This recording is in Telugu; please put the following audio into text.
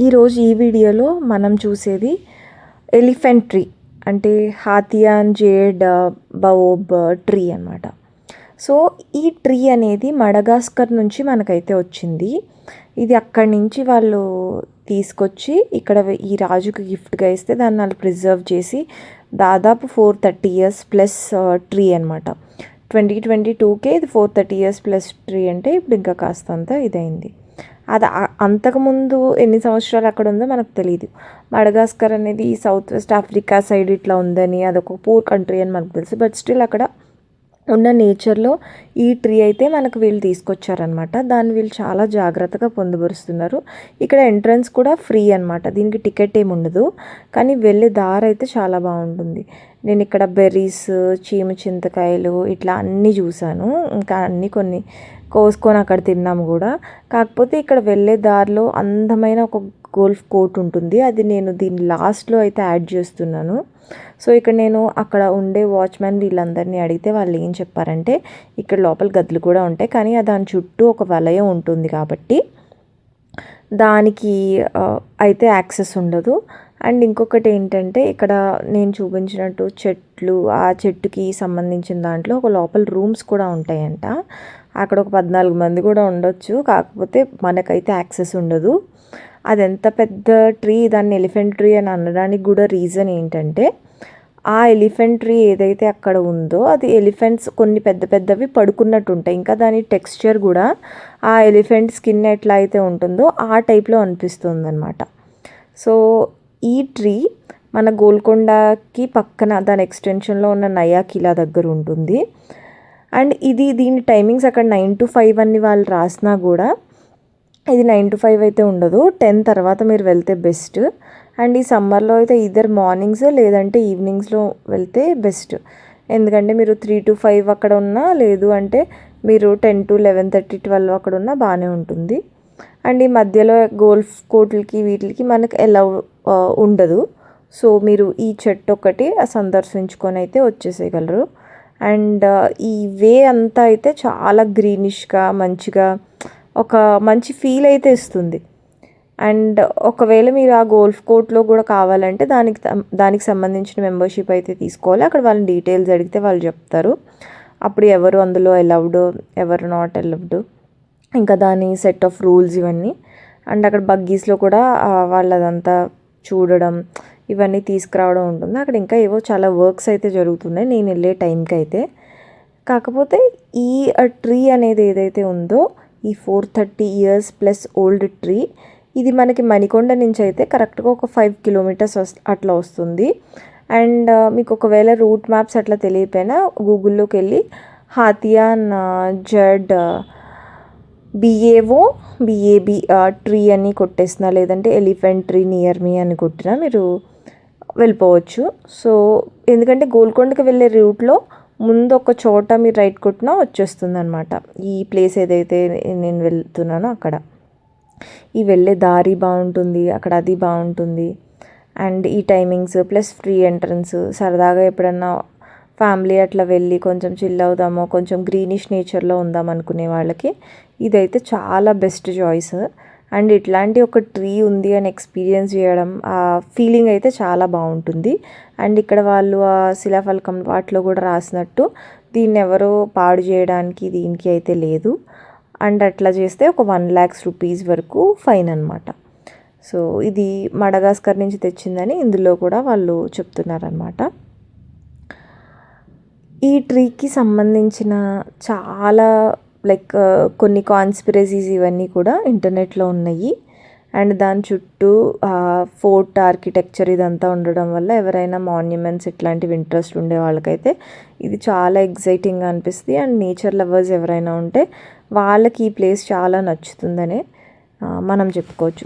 ఈరోజు ఈ వీడియోలో మనం చూసేది ఎలిఫెంట్ ట్రీ, అంటే హాథియాన్ జేడ్ బవోబ్ ట్రీ అన్నమాట. సో ఈ ట్రీ అనేది మడగాస్కర్ నుంచి మనకైతే వచ్చింది. ఇది అక్కడి నుంచి వాళ్ళు తీసుకొచ్చి ఇక్కడ ఈ రాజుకి గిఫ్ట్గా ఇస్తే దాన్ని వాళ్ళు ప్రిజర్వ్ చేసి దాదాపు 430 years ప్లస్ ట్రీ అనమాట. 2022కే ఇది 430 years ప్లస్ ట్రీ అంటే ఇప్పుడు ఇంకా కాస్తంత ఇదైంది. అది అంతకుముందు ఎన్ని సంవత్సరాలు అక్కడ ఉందో మనకు తెలియదు. మడగాస్కర్ అనేది సౌత్ వెస్ట్ ఆఫ్రికా సైడ్ ఇట్లా ఉందని, అదొక పూర్ కంట్రీ అని మనకు తెలుసు. బట్ స్టిల్ అక్కడ ఉన్న నేచర్లో ఈ ట్రీ అయితే మనకు వీళ్ళు తీసుకొచ్చారనమాట. దాన్ని వీళ్ళు చాలా జాగ్రత్తగా పొందుపరుస్తున్నారు. ఇక్కడ ఎంట్రన్స్ కూడా ఫ్రీ అనమాట, దీనికి టికెట్ ఏమి ఉండదు. కానీ వెళ్ళే దారి అయితే చాలా బాగుంటుంది. నేను ఇక్కడ బెర్రీస్, చీమ చింతకాయలు ఇట్లా అన్నీ చూశాను. ఇంకా అన్నీ కొన్ని కోసుకొని అక్కడ తిన్నాము కూడా. కాకపోతే ఇక్కడ వెళ్ళే దారిలో అందమైన ఒక గోల్ఫ్ కోర్ట్ ఉంటుంది. అది నేను దీని లాస్ట్లో అయితే యాడ్ చేస్తున్నాను. సో ఇక్కడ నేను అక్కడ ఉండే వాచ్మెన్ వీళ్ళందరినీ అడిగితే వాళ్ళు ఏం చెప్పారంటే, ఇక్కడ లోపల గదులు కూడా ఉంటాయి కానీ దాని చుట్టూ ఒక వలయం ఉంటుంది కాబట్టి దానికి అయితే యాక్సెస్ ఉండదు. అండ్ ఇంకొకటి ఏంటంటే, ఇక్కడ నేను చూపించినట్టు చెట్లు, ఆ చెట్టుకి సంబంధించిన దాంట్లో ఒక లోపల రూమ్స్ కూడా ఉంటాయంట. అక్కడ ఒక 14 మంది కూడా ఉండొచ్చు. కాకపోతే మనకైతే యాక్సెస్ ఉండదు. అది ఎంత పెద్ద ట్రీ, దాన్ని ఎలిఫెంట్ ట్రీ అని అనడానికి కూడా రీజన్ ఏంటంటే, ఆ ఎలిఫెంట్ ట్రీ ఏదైతే అక్కడ ఉందో అది ఎలిఫెంట్స్ కొన్ని పెద్ద పెద్దవి పడుకున్నట్టు ఉంటాయి. ఇంకా దాని టెక్స్చర్ కూడా ఆ ఎలిఫెంట్ స్కిన్ ఎట్లా అయితే ఉంటుందో ఆ టైప్లో అనిపిస్తుంది అనమాట. సో ఈ ట్రీ మన గోల్కొండకి పక్కన దాని ఎక్స్టెన్షన్లో ఉన్న నయా కిలా దగ్గర ఉంటుంది. అండ్ దీని టైమింగ్స్ అక్కడ 9 to 5 అని వాళ్ళు రాసినా కూడా ఇది 9 to 5 అయితే ఉండదు. 10 తర్వాత మీరు వెళ్తే బెస్ట్. అండ్ ఈ సమ్మర్లో అయితే ఇద్దరు మార్నింగ్స్ లేదంటే ఈవినింగ్స్లో వెళ్తే బెస్ట్. ఎందుకంటే మీరు 3 to 5 అక్కడ ఉన్నా, లేదు అంటే మీరు 10 to 11:30, 12 అక్కడ ఉన్నా బాగానే ఉంటుంది. అండ్ ఈ మధ్యలో గోల్ఫ్ కోర్టులకి వీటికి మనకు ఎలా ఉండదు. సో మీరు ఈ చెట్టు ఒకటి సందర్శించుకొని అయితే వచ్చేసేయగలరు. అండ్ ఈ వే అంతా అయితే చాలా గ్రీనిష్గా మంచిగా ఒక మంచి ఫీల్ అయితే ఇస్తుంది. అండ్ ఒకవేళ మీరు ఆ గోల్ఫ్ కోర్ట్లో కూడా కావాలంటే దానికి సంబంధించిన మెంబర్షిప్ అయితే తీసుకోవాలి. అక్కడ వాళ్ళని డీటెయిల్స్ అడిగితే వాళ్ళు చెప్తారు. అప్పుడు ఎవరు అందులో అలౌడ్, ఎవరు నాట్ అలౌడ్, ఇంకా దాని సెట్ ఆఫ్ రూల్స్ ఇవన్నీ. అండ్ అక్కడ బగ్గీస్లో కూడా వాళ్ళదంతా చూడడం ఇవన్నీ తీసుకురావడం ఉంటుంది. అక్కడ ఇంకా ఏవో చాలా వర్క్స్ అయితే జరుగుతున్నాయి నేను వెళ్ళే టైంకి అయితే. కాకపోతే ఈ ట్రీ అనేది ఏదైతే ఉందో, ఈ 430 years ప్లస్ ఓల్డ్ ట్రీ, ఇది మనకి మణికొండ నుంచి అయితే కరెక్ట్గా ఒక 5 kilometers అట్లా వస్తుంది. అండ్ మీకు ఒకవేళ రూట్ మ్యాప్స్ అట్లా తెలియకపోయినా గూగుల్లోకి వెళ్ళి హాథియాన్ జడ్ BAB ట్రీ అని కొట్టేసినా, లేదంటే ఎలిఫెంట్ ట్రీ నియర్ మీ అని కొట్టినా మీరు వెళ్ళిపోవచ్చు. సో ఎందుకంటే గోల్కొండకి వెళ్ళే రూట్లో ముందు ఒక చోట మీరు రైట్ కొట్టినా వచ్చేస్తుంది అనమాట ఈ ప్లేస్ ఏదైతే నేను వెళ్తున్నానో అక్కడ. ఈ వెళ్ళే దారి బాగుంటుంది, అక్కడ అది బాగుంటుంది. అండ్ ఈ టైమింగ్స్ ప్లస్ ఫ్రీ ఎంట్రన్స్, సరదాగా ఎప్పుడన్నా ఫ్యామిలీ అట్లా వెళ్ళి కొంచెం చిల్ అవుదామో, కొంచెం గ్రీనిష్ నేచర్లో ఉందాం అనుకునే వాళ్ళకి ఇదైతే చాలా బెస్ట్ చాయిస్. అండ్ ఇట్లాంటి ఒక ట్రీ ఉంది అని ఎక్స్పీరియన్స్ చేయడం, ఆ ఫీలింగ్ అయితే చాలా బాగుంటుంది. అండ్ ఇక్కడ వాళ్ళు ఆ శిలాఫలకం వాటిలో కూడా రాసినట్టు దీన్ని ఎవరో పాడు చేయడానికి దీనికి అయితే లేదు. అండ్ అట్లా చేస్తే ఒక 1 lakhs rupees వరకు ఫైన్ అనమాట. సో ఇది మడగాస్కర్ నుంచి తెచ్చిందని ఇందులో కూడా వాళ్ళు చెప్తున్నారనమాట. ఈ ట్రీకి సంబంధించిన చాలా కొన్ని కాన్స్పిరసీస్ ఇవన్నీ కూడా ఇంటర్నెట్లో ఉన్నాయి. అండ్ దాని చుట్టూ ఫోర్ట్ ఆర్కిటెక్చర్ ఇదంతా ఉండడం వల్ల ఎవరైనా మాన్యుమెంట్స్ ఇట్లాంటివి ఇంట్రెస్ట్ ఉండే వాళ్ళకైతే ఇది చాలా ఎగ్జైటింగ్గా అనిపిస్తుంది. అండ్ నేచర్ లవర్స్ ఎవరైనా ఉంటే వాళ్ళకి ఈ ప్లేస్ చాలా నచ్చుతుందనే మనం చెప్పుకోవచ్చు.